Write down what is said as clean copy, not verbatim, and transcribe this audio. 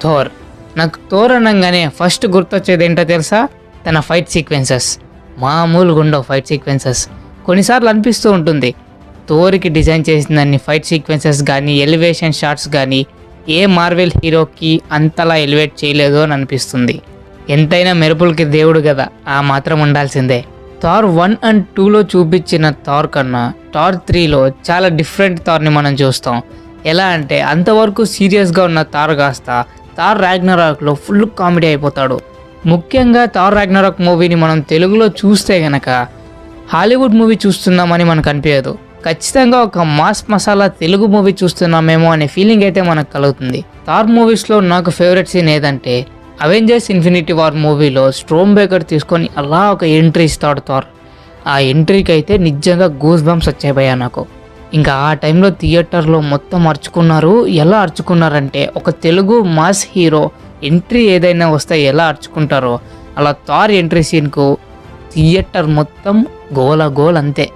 Thor. నాకు Thor అనగానే first గుర్తొచ్చేది ఏంటో తెలుసా? తన ఫైట్ సీక్వెన్సెస్. మామూలుగా ఉండవు ఫైట్ సీక్వెన్సెస్. కొన్నిసార్లు అనిపిస్తూ ఉంటుంది థోర్కి డిజైన్ చేసిందని ఫైట్ సీక్వెన్సెస్ కానీ ఎలివేషన్ షాట్స్ కానీ ఏ మార్వెల్ హీరోకి అంతలా ఎలివేట్ చేయలేదు అని అనిపిస్తుంది. ఎంతైనా మెరుపులకి దేవుడు కదా, ఆ మాత్రం ఉండాల్సిందే. థార్ 1 and 2లో చూపించిన థార్ కన్నా థార్ 3లో చాలా డిఫరెంట్ థార్ని మనం చూస్తాం. ఎలా అంటే అంతవరకు సీరియస్గా ఉన్న థార్ కాస్త థార్ రాగ్నరాక్లో ఫుల్ కామెడీ అయిపోతాడు. ముఖ్యంగా థార్ రాగ్నరాక్ మూవీని మనం తెలుగులో చూస్తే గనక హాలీవుడ్ మూవీ చూస్తున్నామని మనకు అనిపించదు. ఖచ్చితంగా ఒక మాస్ మసాలా తెలుగు మూవీ చూస్తున్నామేమో అనే ఫీలింగ్ అయితే మనకు కలుగుతుంది. థార్ మూవీస్లో నాకు ఫేవరెట్ సీన్ ఏదంటే అవెంజర్స్ ఇన్ఫినిటీ వార్ మూవీలో స్ట్రోమ్ బేకర్ తీసుకొని అలా ఒక ఎంట్రీ ఇస్తాడు థార్. ఆ ఎంట్రీకి అయితే నిజంగా గూస్ బంప్స్ వచ్చాయి నాకు. ఇంకా ఆ టైంలో థియేటర్లో మొత్తం అరుచుకున్నారు. ఎలా అరుచుకున్నారంటే ఒక తెలుగు మాస్ హీరో ఎంట్రీ ఏదైనా వస్తే ఎలా అరుచుకుంటారో అలా థార్ ఎంట్రీ సీన్కు థియేటర్ మొత్తం గోల గోల్ అంతే.